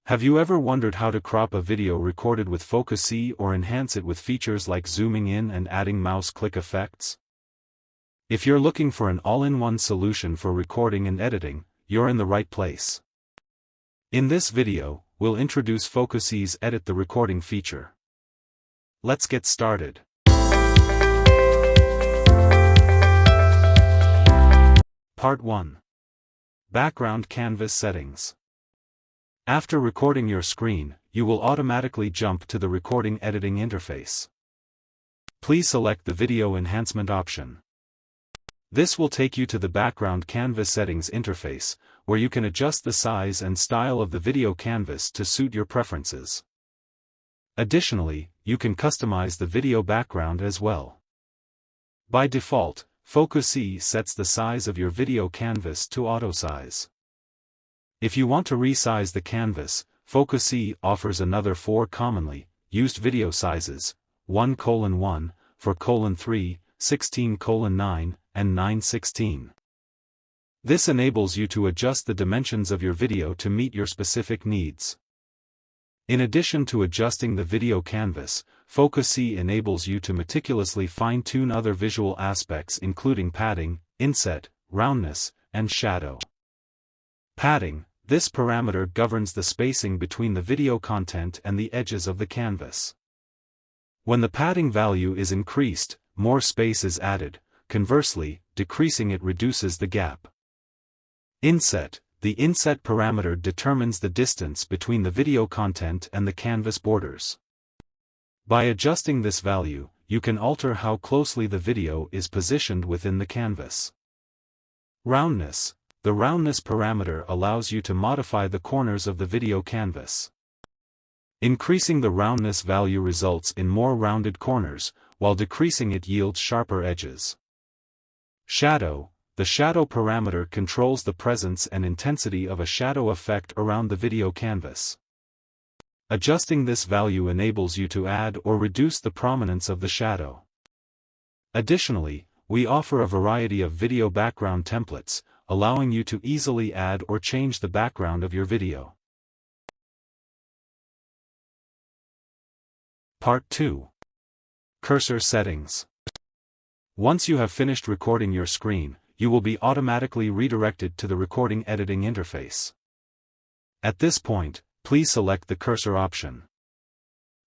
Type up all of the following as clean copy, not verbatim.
Have you ever wondered how to crop a video recorded with FocuSee or enhance it with features like zooming in and adding mouse click effects? If you're looking for an all-in-one solution for recording and editing, you're in the right place. In this video, we'll introduce FocuSee's Edit the Recording feature. Let's get started. Part 1. Background Canvas Settings. After recording your screen, you will automatically jump to the recording editing interface. Please select the Video Enhancement option. This will take you to the Background Canvas Settings interface, where you can adjust the size and style of the video canvas to suit your preferences. Additionally, you can customize the video background as well. By default, FocuSee sets the size of your video canvas to auto size. If you want to resize the canvas, FocuSee offers another 4 commonly used video sizes: 1:1, 4:3, 16:9, and 9:16. This enables you to adjust the dimensions of your video to meet your specific needs. In addition to adjusting the video canvas, FocuSee enables you to meticulously fine-tune other visual aspects including padding, inset, roundness, and shadow. Padding. This parameter governs the spacing between the video content and the edges of the canvas. When the padding value is increased, more space is added. Conversely, decreasing it reduces the gap. Inset. The inset parameter determines the distance between the video content and the canvas borders. By adjusting this value, you can alter how closely the video is positioned within the canvas. Roundness. The roundness parameter allows you to modify the corners of the video canvas. Increasing the roundness value results in more rounded corners, while decreasing it yields sharper edges. Shadow. The shadow parameter controls the presence and intensity of a shadow effect around the video canvas. Adjusting this value enables you to add or reduce the prominence of the shadow. Additionally, we offer a variety of video background templates, allowing you to easily add or change the background of your video. Part 2. Cursor Settings. Once you have finished recording your screen, you will be automatically redirected to the recording editing interface. At this point, please select the Cursor option.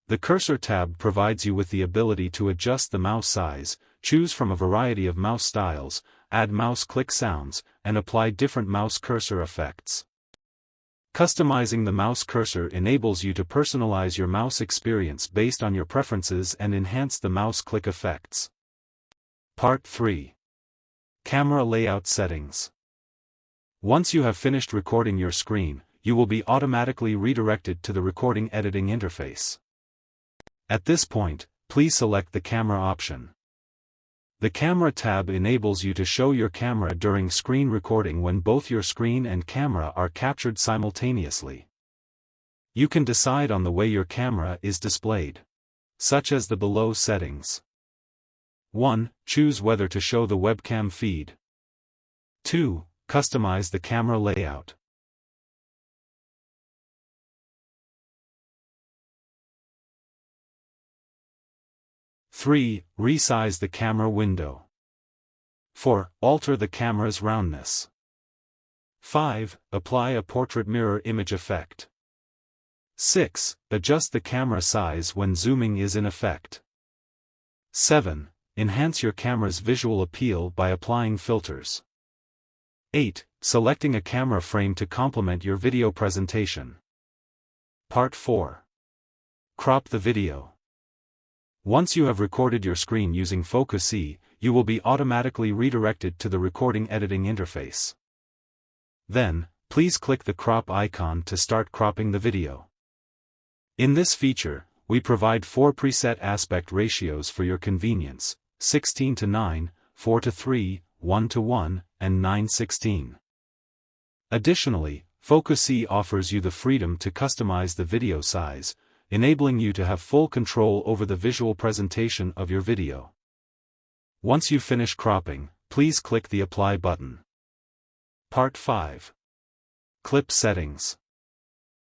The Cursor tab provides you with the ability to adjust the mouse size, choose from a variety of mouse styles, add mouse click sounds, and apply different mouse cursor effects. Customizing the mouse cursor enables you to personalize your mouse experience based on your preferences and enhance the mouse click effects. Part 3. Camera Layout Settings. Once you have finished recording your screen, you will be automatically redirected to the recording editing interface. At this point, please select the Camera option. The Camera tab enables you to show your camera during screen recording when both your screen and camera are captured simultaneously. You can decide on the way your camera is displayed, such as the below settings. 1. Choose whether to show the webcam feed. 2. Customize the camera layout. 3. Resize the camera window. 4. Alter the camera's roundness. 5. Apply a portrait mirror image effect. 6. Adjust the camera size when zooming is in effect. 7. Enhance your camera's visual appeal by applying filters. 8. Selecting a camera frame to complement your video presentation. Part 4. Crop the video. Once you have recorded your screen using FocuSee, you will be automatically redirected to the recording editing interface. Then, please click the crop icon to start cropping the video. In this feature, we provide 4 preset aspect ratios for your convenience: 16:9, 4:3, 1:1, and 9:16. Additionally, FocuSee offers you the freedom to customize the video size, enabling you to have full control over the visual presentation of your video. Once you finish cropping, please click the Apply button. Part 5. Clip Settings.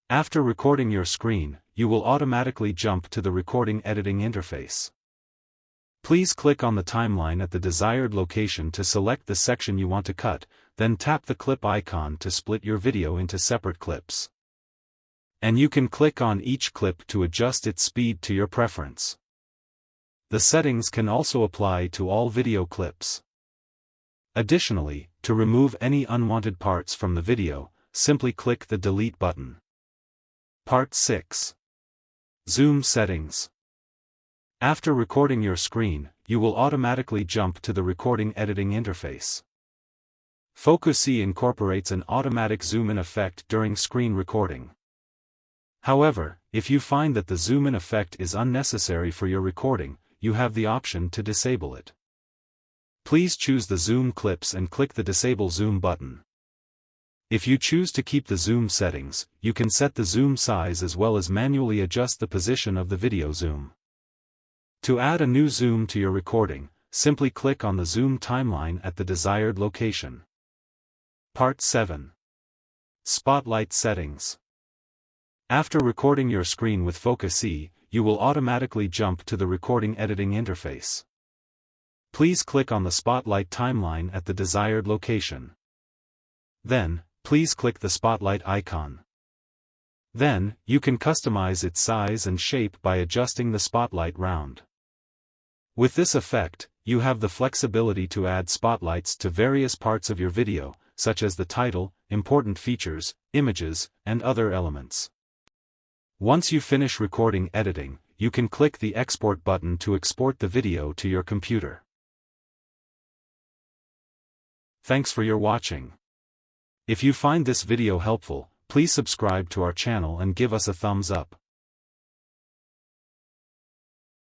After recording your screen, you will automatically jump to the recording editing interface. Please click on the timeline at the desired location to select the section you want to cut, then tap the clip icon to split your video into separate clips. And you can click on each clip to adjust its speed to your preference. The settings can also apply to all video clips. Additionally, to remove any unwanted parts from the video, simply click the Delete button. Part 6. Zoom Settings. After recording your screen, you will automatically jump to the recording editing interface. FocuSee incorporates an automatic zoom-in effect during screen recording. However, if you find that the zoom-in effect is unnecessary for your recording, you have the option to disable it. Please choose the zoom clips and click the Disable Zoom button. If you choose to keep the zoom settings, you can set the zoom size as well as manually adjust the position of the video zoom. To add a new zoom to your recording, simply click on the zoom timeline at the desired location. Part 7. Spotlight Settings. After recording your screen with FocuSee, you will automatically jump to the recording editing interface. Please click on the Spotlight timeline at the desired location. Then, please click the Spotlight icon. Then, you can customize its size and shape by adjusting the spotlight round. With this effect, you have the flexibility to add spotlights to various parts of your video, such as the title, important features, images, and other elements. Once you finish recording editing, you can click the Export button to export the video to your computer. Thanks for your watching. If you find this video helpful, please subscribe to our channel and give us a thumbs up.